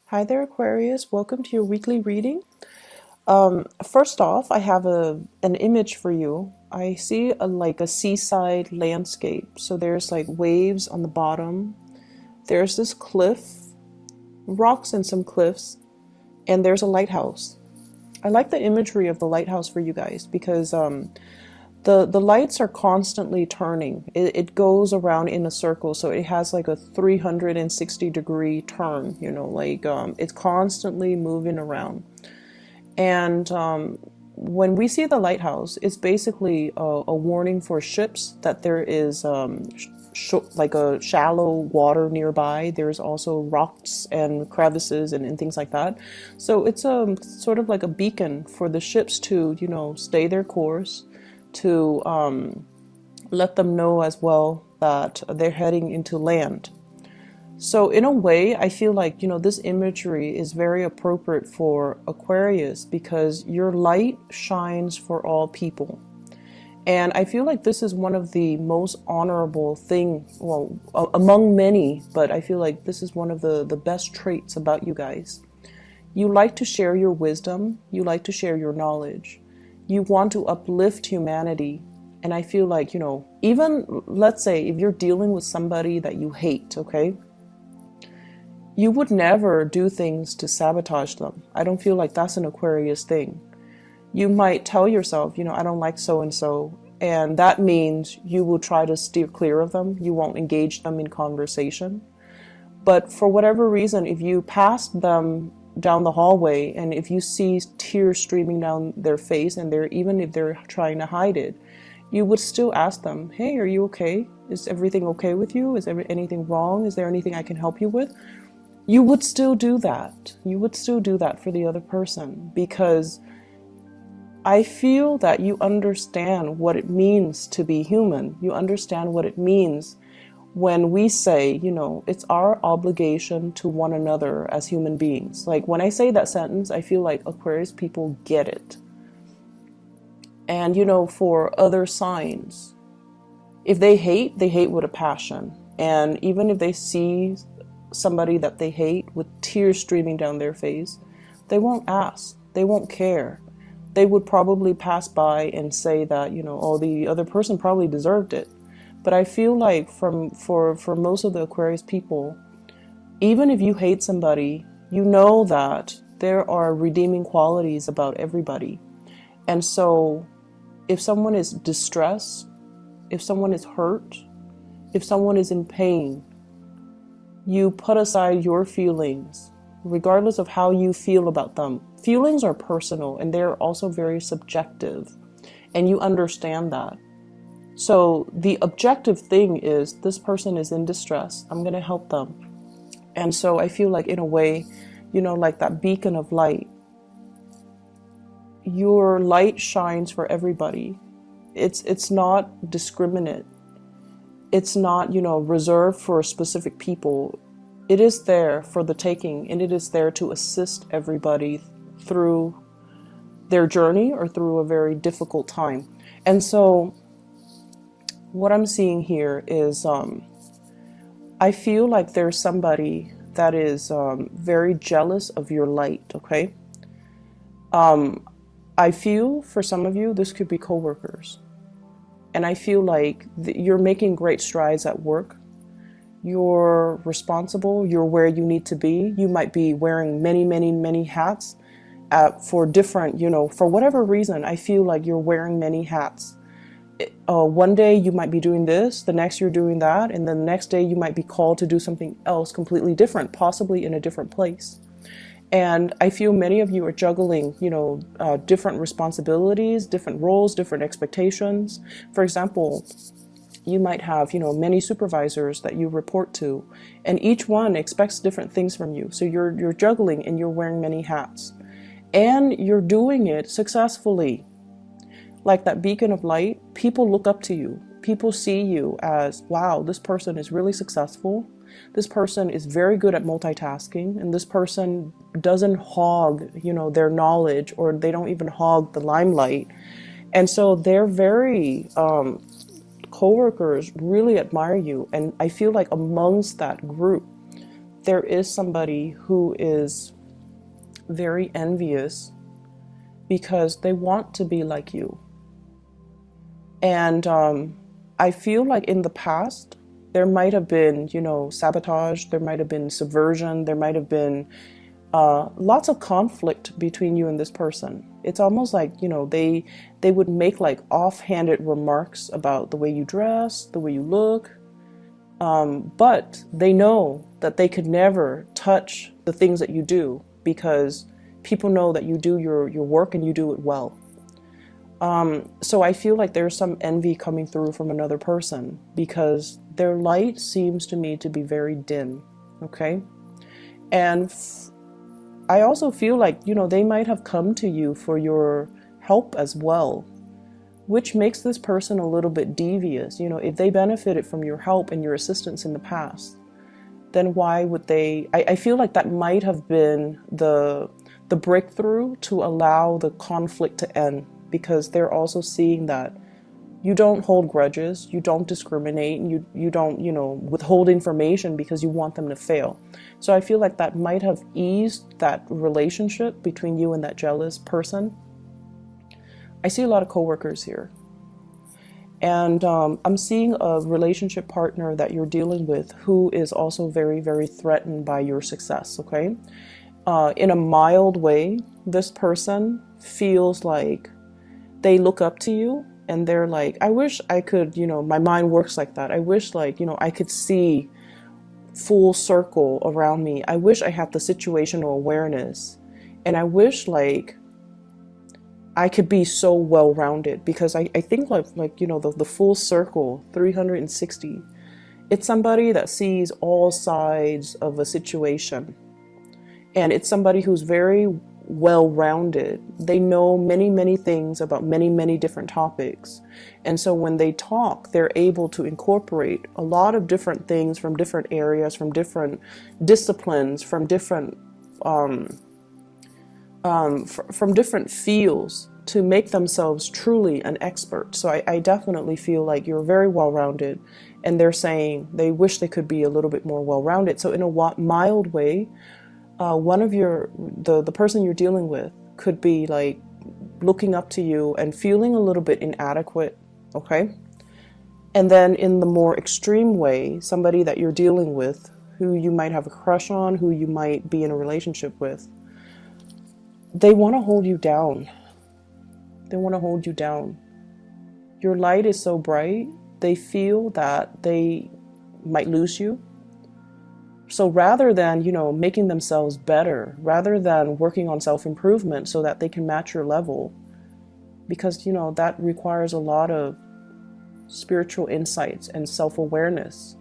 Hi there, Aquarius. Welcome to your weekly reading. First off, I have an image for you. I see like a seaside landscape. So there's like waves on the bottom. There's this cliff, rocks and some cliffs, and there's a lighthouse. I like the imagery of the lighthouse for you guys because the lights are constantly turning. It goes around in a circle, so it has like a 360-degree turn. It's constantly moving around. And when we see the lighthouse, it's basically a warning for ships that there is like a shallow water nearby. There's also rocks and crevices and things like that. So it's a sort of like a beacon for the ships to, stay their course, to let them know as well that they're heading into land. So in a way, I feel like, this imagery is very appropriate for Aquarius because your light shines for all people. And I feel like this is one of the most honorable things, well, among many, but I feel like this is one of the best traits about you guys. You like to share your wisdom. You like to share your knowledge. You want to uplift humanity. And I feel like, even let's say if you're dealing with somebody that you hate, okay? You would never do things to sabotage them. I don't feel like that's an Aquarius thing. You might tell yourself, I don't like so-and-so, and that means you will try to steer clear of them. You won't engage them in conversation. But for whatever reason, if you pass them down the hallway and if you see tears streaming down their face and even if they're trying to hide it, you would still ask them, hey, are you okay? Is everything okay with you? Is anything wrong? Is there anything I can help you with? You would still do that. You would still do that for the other person because I feel that you understand what it means to be human. You understand what it means when we say, it's our obligation to one another as human beings. Like when I say that sentence, I feel like Aquarius people get it. And, for other signs, if they hate with a passion. And even if they see somebody that they hate with tears streaming down their face, they won't ask, they won't care. They would probably pass by and say that, oh, the other person probably deserved it. But I feel like for most of the Aquarius people, even if you hate somebody, you know that there are redeeming qualities about everybody. And so if someone is distressed, if someone is hurt, if someone is in pain, you put aside your feelings, regardless of how you feel about them. Feelings are personal and they're also very subjective, and you understand that. So the objective thing is this person is in distress. I'm going to help them. And so I feel like in a way, like that beacon of light, your light shines for everybody. It's not discriminate. It's not, reserved for specific people. It is there for the taking, and it is there to assist everybody through their journey or through a very difficult time. And so what I'm seeing here is I feel like there's somebody that is very jealous of your light, okay? I feel for some of you, this could be coworkers. And I feel like you're making great strides at work. You're responsible. You're where you need to be. You might be wearing many, many, many hats for different, for whatever reason. I feel like you're wearing many hats. One day you might be doing this, the next you're doing that, and then the next day you might be called to do something else completely different, possibly in a different place. And I feel many of you are juggling, different responsibilities, different roles, different expectations. For example, you might have, many supervisors that you report to, and each one expects different things from you. So you're juggling and you're wearing many hats, and you're doing it successfully. Like that beacon of light, people look up to you. People see you as, wow, this person is really successful. This person is very good at multitasking, and this person doesn't hog, their knowledge, or they don't even hog the limelight. And so they're very, coworkers really admire you. And I feel like amongst that group, there is somebody who is very envious because they want to be like you. And I feel like in the past, there might have been, you know, sabotage, there might have been subversion, there might have been lots of conflict between you and this person. It's almost like, you know, they would make like offhanded remarks about the way you dress, the way you look, but they know that they could never touch the things that you do because people know that you do your work and you do it well. So I feel like there's some envy coming through from another person because their light seems to me to be very dim, okay? And I also feel like, you know, they might have come to you for your help as well, which makes this person a little bit devious. You know, if they benefited from your help and your assistance in the past, then why would they? I feel like that might have been the breakthrough to allow the conflict to end, because they're also seeing that you don't hold grudges, you don't discriminate, and you don't, you know, withhold information because you want them to fail. So I feel like that might have eased that relationship between you and that jealous person. I see a lot of coworkers here. And I'm seeing a relationship partner that you're dealing with who is also very, very threatened by your success, okay? In a mild way, this person feels like they look up to you and they're like, I wish I could, you know, my mind works like that. I wish, like, you know, I could see full circle around me. I wish I had the situational awareness. And I wish, like, I could be so well-rounded, because I think like you know, the full circle, 360, it's somebody that sees all sides of a situation. And it's somebody who's very well-rounded. They know many, many things about many, many different topics. And so when they talk, they're able to incorporate a lot of different things from different areas, from different disciplines, from different from different fields to make themselves truly an expert. So I definitely feel like you're very well-rounded, and they're saying they wish they could be a little bit more well-rounded. So in a mild way, one of the person you're dealing with could be like looking up to you and feeling a little bit inadequate, okay? And then in the more extreme way, somebody that you're dealing with who you might have a crush on, who you might be in a relationship with, they want to hold you down. They want to hold you down. Your light is so bright, they feel that they might lose you. So rather than, you know, making themselves better, rather than working on self-improvement so that they can match your level, because, you know, that requires a lot of spiritual insights and self-awareness.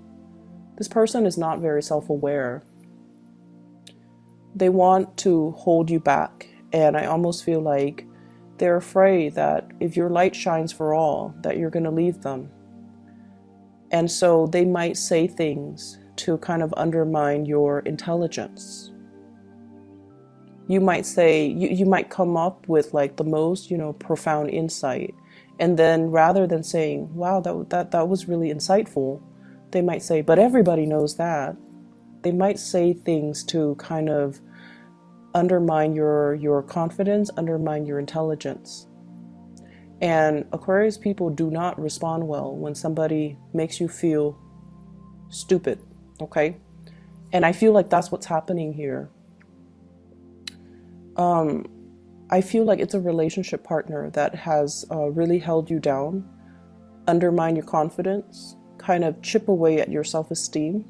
This person is not very self-aware. They want to hold you back. And I almost feel like they're afraid that if your light shines for all, that you're going to leave them. And so they might say things to kind of undermine your intelligence. You might say, you might come up with like the most, you know, profound insight. And then rather than saying, wow, that was really insightful, they might say, but everybody knows that. They might say things to kind of undermine your confidence, undermine your intelligence. And Aquarius people do not respond well when somebody makes you feel stupid, okay? And I feel like that's what's happening here. I feel like it's a relationship partner that has really held you down, undermine your confidence, kind of chip away at your self-esteem.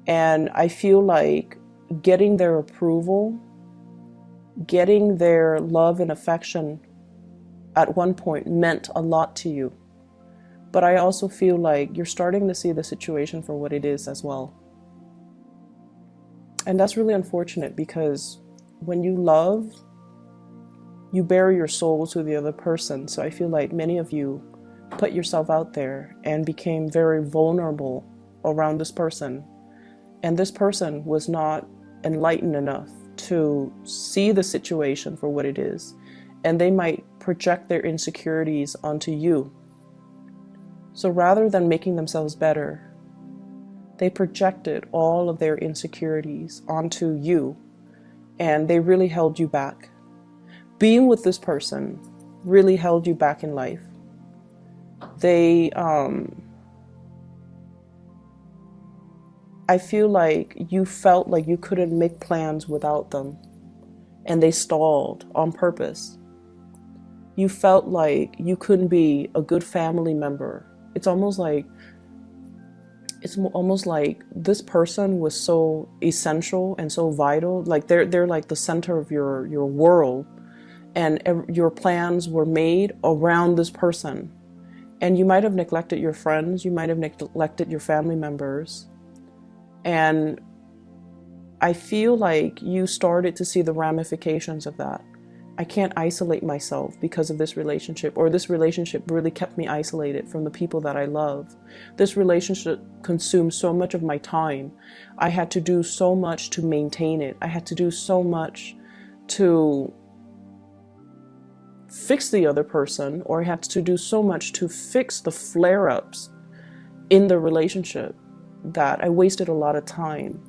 And I feel like getting their approval, getting their love and affection at one point meant a lot to you. But I also feel like you're starting to see the situation for what it is as well. And that's really unfortunate, because when you love, you bare your soul to the other person. So I feel like many of you put yourself out there and became very vulnerable around this person. And this person was not enlightened enough to see the situation for what it is. And they might project their insecurities onto you. So rather than making themselves better, They projected all of their insecurities onto you, and they really held you back. Being with this person really held you back in life. They, I feel like you felt like you couldn't make plans without them, and they stalled on purpose. You felt like you couldn't be a good family member. It's almost like this person was so essential and so vital. Like they're like the center of your world, and your plans were made around this person. And you might have neglected your friends, you might have neglected your family members. And I feel like you started to see the ramifications of that. I can't isolate myself because of this relationship, or this relationship really kept me isolated from the people that I love. This relationship consumed so much of my time. I had to do so much to maintain it. I had to do so much to fix the other person, or I had to do so much to fix the flare-ups in the relationship that I wasted a lot of time.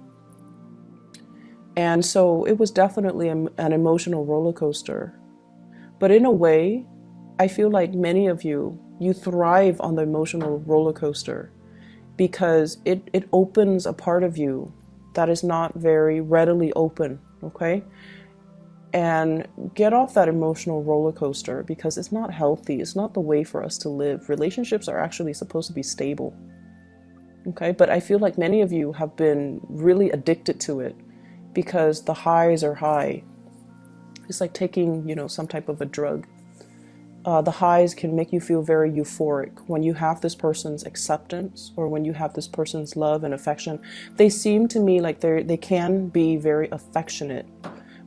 And so it was definitely an emotional roller coaster. But in a way, I feel like many of you thrive on the emotional roller coaster because it opens a part of you that is not very readily open, okay? And get off that emotional roller coaster because it's not healthy. It's not the way for us to live. Relationships are actually supposed to be stable, okay? But I feel like many of you have been really addicted to it, because the highs are high. It's like taking, some type of a drug. The highs can make you feel very euphoric. When you have this person's acceptance, or when you have this person's love and affection, they seem to me like they can be very affectionate.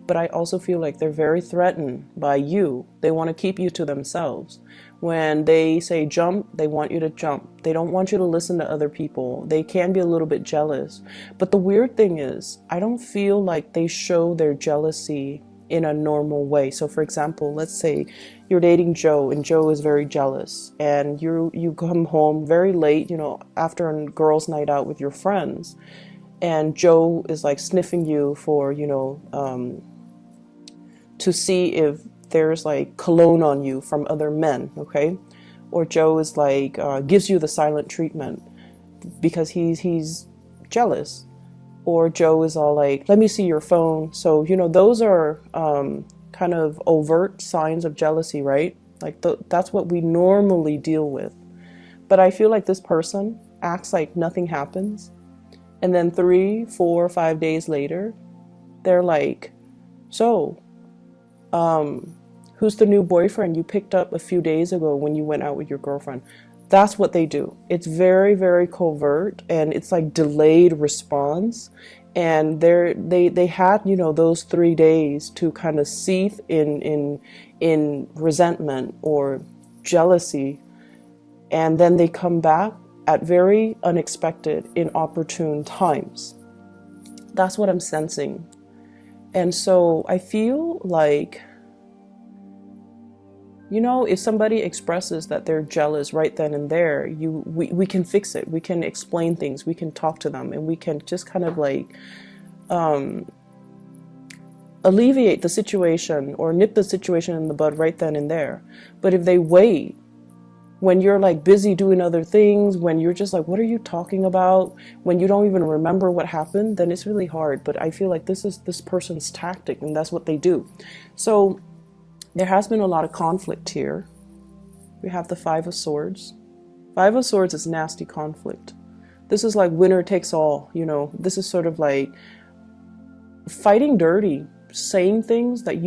But I also feel like they're very threatened by you. They want to keep you to themselves. When they say jump, they want you to jump. They don't want you to listen to other people. They can be a little bit jealous. But the weird thing is, I don't feel like they show their jealousy in a normal way. So for example, let's say you're dating Joe, and Joe is very jealous, and you come home very late, after a girls' night out with your friends, and Joe is like sniffing you for, to see if there's like cologne on you from other men, okay? Or Joe is like, gives you the silent treatment because he's jealous. Or Joe is all like, let me see your phone. So, those are kind of overt signs of jealousy, right? Like that's what we normally deal with. But I feel like this person acts like nothing happens. And then 3, 4, 5 days later, they're like, so, who's the new boyfriend you picked up a few days ago when you went out with your girlfriend? That's what they do. It's very, very covert, and it's like delayed response. And they had, those 3 days to kind of seethe in resentment or jealousy. And then they come back at very unexpected, inopportune times. That's what I'm sensing. And so I feel like, if somebody expresses that they're jealous right then and there, we can fix it. We can explain things. We can talk to them, and we can just kind of like alleviate the situation or nip the situation in the bud right then and there. But if they wait, when you're like busy doing other things, when you're just like, what are you talking about? When you don't even remember what happened, then it's really hard. But I feel like this is this person's tactic, and that's what they do. So there has been a lot of conflict here. We have the 5 of Swords. 5 of Swords is nasty conflict. This is like winner takes all, This is sort of like fighting dirty, saying things that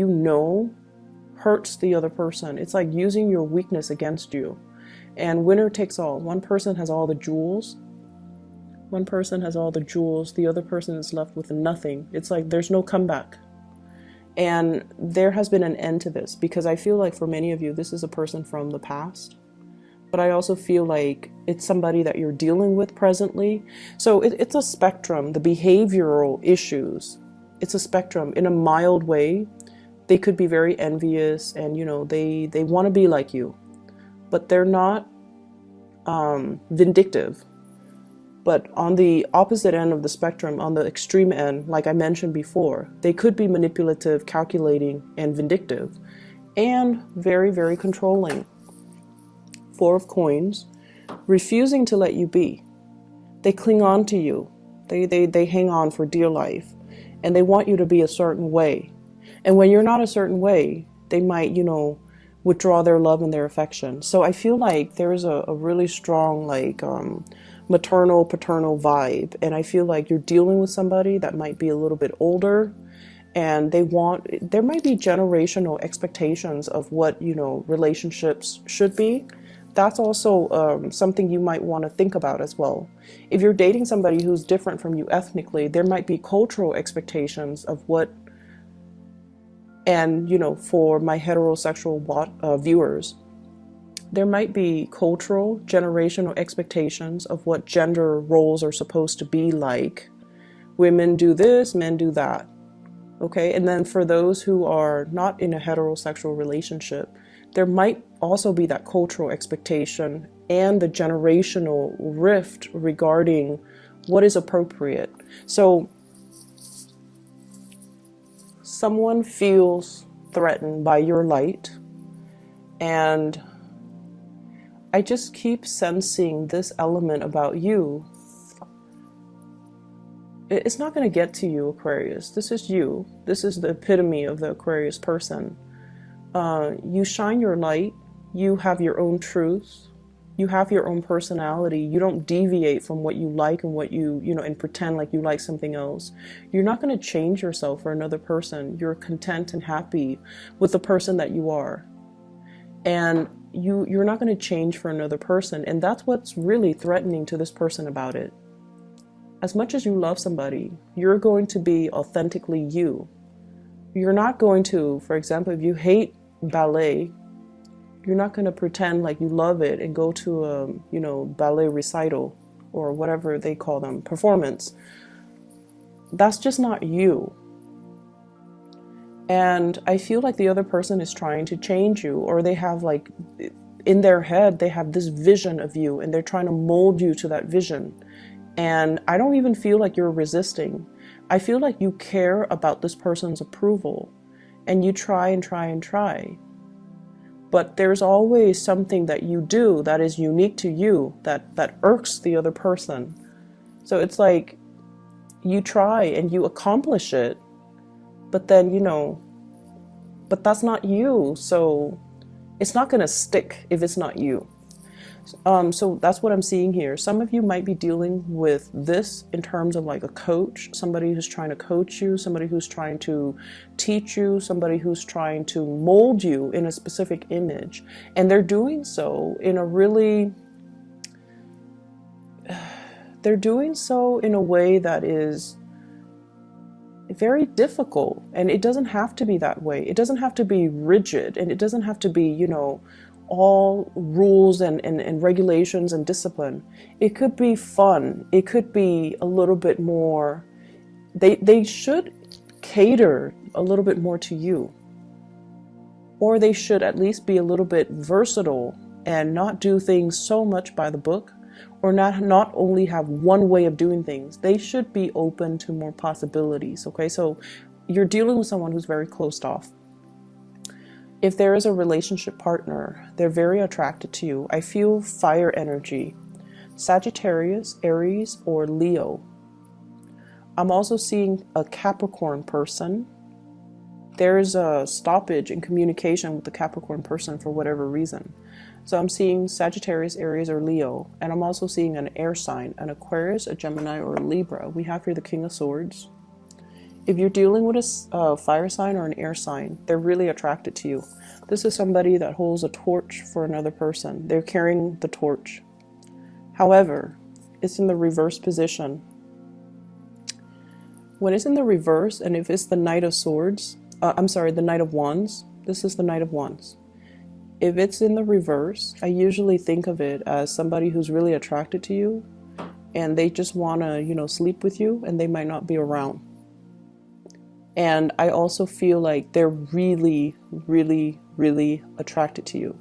hurts the other person. It's like using your weakness against you. And winner takes all. One person has all the jewels. One person has all the jewels. The other person is left with nothing. It's like there's no comeback. And there has been an end to this, because I feel like for many of you, this is a person from the past. But I also feel like it's somebody that you're dealing with presently. So it's a spectrum. The behavioral issues, it's a spectrum. In a mild way, they could be very envious, and they want to be like you, but they're not vindictive. But on the opposite end of the spectrum, on the extreme end, like I mentioned before, they could be manipulative, calculating, and vindictive, and very, very controlling. Four of Coins, refusing to let you be. They cling on to you. They hang on for dear life, and they want you to be a certain way. And when you're not a certain way, they might, withdraw their love and their affection. So I feel like there's a really strong, like, maternal, paternal vibe. And I feel like you're dealing with somebody that might be a little bit older, and there might be generational expectations of what, relationships should be. That's also something you might want to think about as well. If you're dating somebody who's different from you ethnically, there might be cultural expectations of what, and for my heterosexual viewers, there might be cultural, generational expectations of what gender roles are supposed to be like. Women do this, men do that. Okay, and then for those who are not in a heterosexual relationship, there might also be that cultural expectation and the generational rift regarding what is appropriate. So someone feels threatened by your light, and I just keep sensing this element about you. It's not going to get to you, Aquarius. This is you. This is the epitome of the Aquarius person. You shine your light. You have your own truths. You have your own personality. You don't deviate from what you like and what and pretend like you like something else. You're not going to change yourself for another person. You're content and happy with the person that you are. And you're not going to change for another person. And that's what's really threatening to this person about it. As much as you love somebody, you're going to be authentically you. You're not going to, for example, if you hate ballet, you're not going to pretend like you love it and go to a, ballet recital or whatever they call them, performance. That's just not you. And I feel like the other person is trying to change you, or they have, like, in their head, they have this vision of you and they're trying to mold you to that vision. And I don't even feel like you're resisting. I feel like you care about this person's approval, and you try and try and try. But there's always something that you do that is unique to you that irks the other person. So it's like you try and you accomplish it, but then, but that's not you. So it's not going to stick if it's not you. So that's what I'm seeing here. Some of you might be dealing with this in terms of like a coach, somebody who's trying to coach you, somebody who's trying to teach you, somebody who's trying to mold you in a specific image. And they're doing so in a way that is very difficult. And it doesn't have to be that way. It doesn't have to be rigid, and it doesn't have to be, all rules and regulations and discipline. It could be fun. It could be a little bit more, they should cater a little bit more to you. Or they should at least be a little bit versatile and not do things so much by the book, or not only have one way of doing things. They should be open to more possibilities, okay? So you're dealing with someone who's very closed off. If there is a relationship partner, they're very attracted to you. I feel fire energy. Sagittarius, Aries, or Leo. I'm also seeing a Capricorn person. There's a stoppage in communication with the Capricorn person for whatever reason. So I'm seeing Sagittarius, Aries, or Leo. And I'm also seeing an air sign, an Aquarius, a Gemini, or a Libra. We have here the King of Swords. If you're dealing with a fire sign or an air sign, they're really attracted to you. This is somebody that holds a torch for another person. They're carrying the torch. However, it's in the reverse position. When it's in the reverse, and if it's the Knight of Swords, the Knight of Wands, this is the Knight of Wands. If it's in the reverse, I usually think of it as somebody who's really attracted to you, and they just want to, sleep with you, and they might not be around. And I also feel like they're really, really, really attracted to you.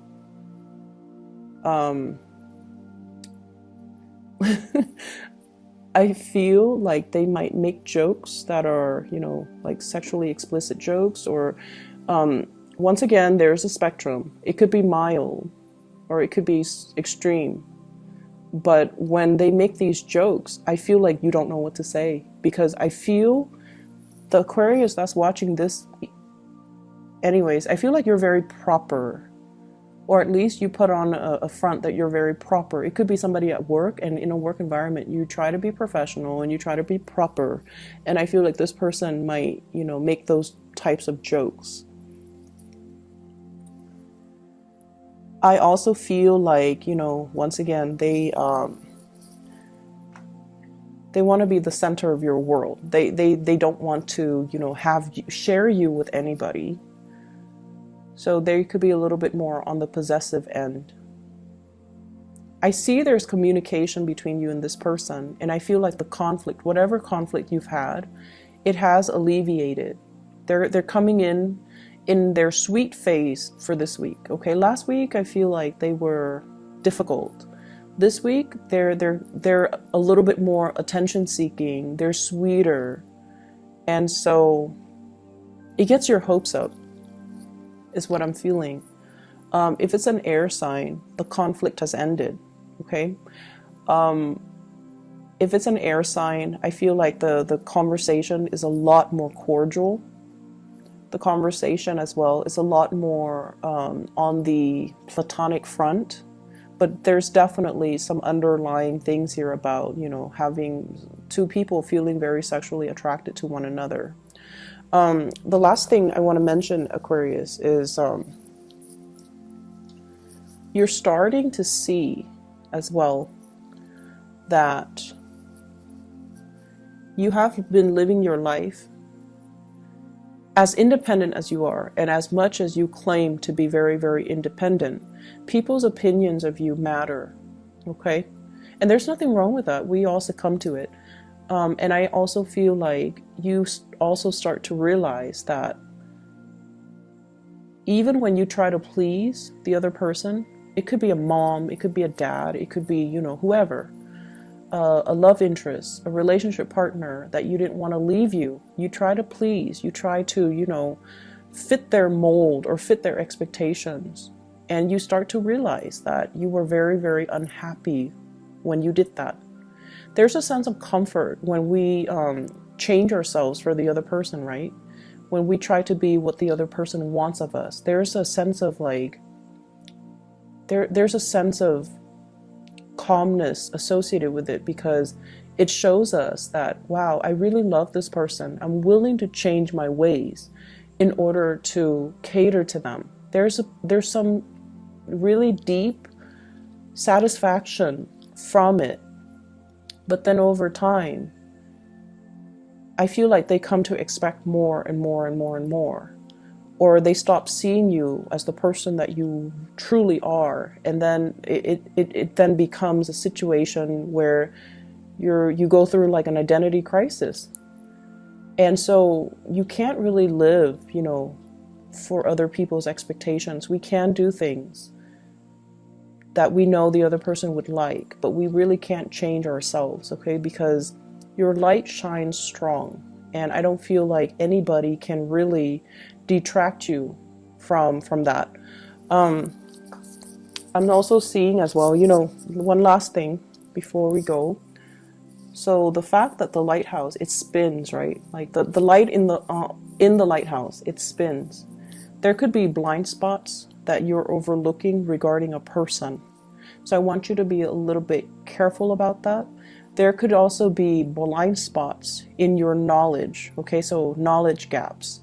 I feel like they might make jokes that are, you know, like sexually explicit jokes, or once again, there's a spectrum. It could be mild or it could be extreme. But when they make these jokes, I feel like you don't know what to say, because I feel the Aquarius that's watching this, anyways, I feel like you're very proper, or at least you put on a front that you're very proper. It could be somebody at work, and in a work environment, you try to be professional and you try to be proper. And I feel like this person might, you know, make those types of jokes. I also feel like, you know, once again, they want to be the center of your world. They don't want to, you know, share you with anybody. So they could be a little bit more on the possessive end. I see there's communication between you and this person, and I feel like the conflict, whatever conflict you've had, it has alleviated. They're coming in their sweet phase for this week. Okay, last week I feel like they were difficult. This week they're a little bit more attention seeking. They're sweeter, and so it gets your hopes up, is what I'm feeling. If it's an air sign, the conflict has ended. Okay. If it's an air sign, I feel like the conversation is a lot more cordial. The conversation as well is a lot more on the platonic front, but there's definitely some underlying things here about, you know, having two people feeling very sexually attracted to one another. The last thing I want to mention, Aquarius, is you're starting to see as well that you have been living your life as independent as you are, and as much as you claim to be very, very independent, people's opinions of you matter, okay? And there's nothing wrong with that. We all succumb to it. And I also feel like you also start to realize that even when you try to please the other person, it could be a mom, it could be a dad, it could be, you know, whoever, a love interest, a relationship partner that you didn't want to leave you. You try to please, you try to, you know, fit their mold or fit their expectations. And you start to realize that you were very, very unhappy when you did that. There's a sense of comfort when we change ourselves for the other person, right? When we try to be what the other person wants of us, there's a sense of like, there's a sense of calmness associated with it, because it shows us that, wow, I really love this person. I'm willing to change my ways in order to cater to them. There's some really deep satisfaction from it. But then over time, I feel like they come to expect more and more and more and more. Or they stop seeing you as the person that you truly are. And then it then becomes a situation where you go through like an identity crisis. And so you can't really live, you know, for other people's expectations. We can do things that we know the other person would like, but we really can't change ourselves, okay? Because your light shines strong, and I don't feel like anybody can really detract you from that. I'm also seeing as well, you know, one last thing before we go. So the fact that the lighthouse, it spins, right? Like the light in the lighthouse, it spins. There could be blind spots that you're overlooking regarding a person. So I want you to be a little bit careful about that. There could also be blind spots in your knowledge, okay? So knowledge gaps.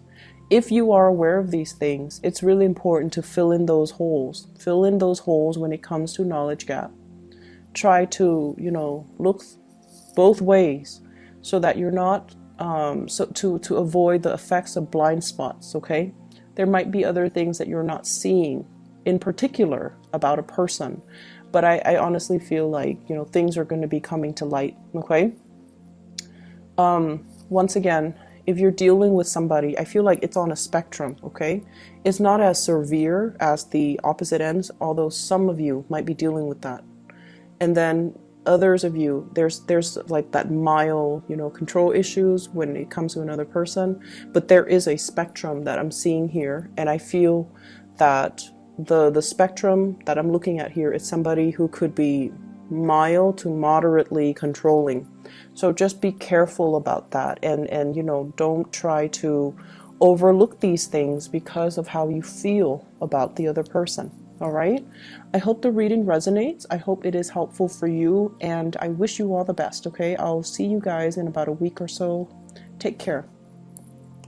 If you are aware of these things, it's really important to fill in those holes. Fill in those holes when it comes to knowledge gap. Try to, you know, look both ways so that you're not, to avoid the effects of blind spots, okay? There might be other things that you're not seeing in particular about a person, but I honestly feel like, you know, things are going to be coming to light, okay? Once again, if you're dealing with somebody, I feel like it's on a spectrum, okay? It's not as severe as the opposite ends, although some of you might be dealing with that. And then others of you, there's like that mild, control issues when it comes to another person, but there is a spectrum that I'm seeing here, and I feel that the spectrum that I'm looking at here is somebody who could be mild to moderately controlling. So just be careful about that, and don't try to overlook these things because of how you feel about the other person. All right. I hope the reading resonates. I hope it is helpful for you, and I wish you all the best. Okay. I'll see you guys in about a week or so. Take care.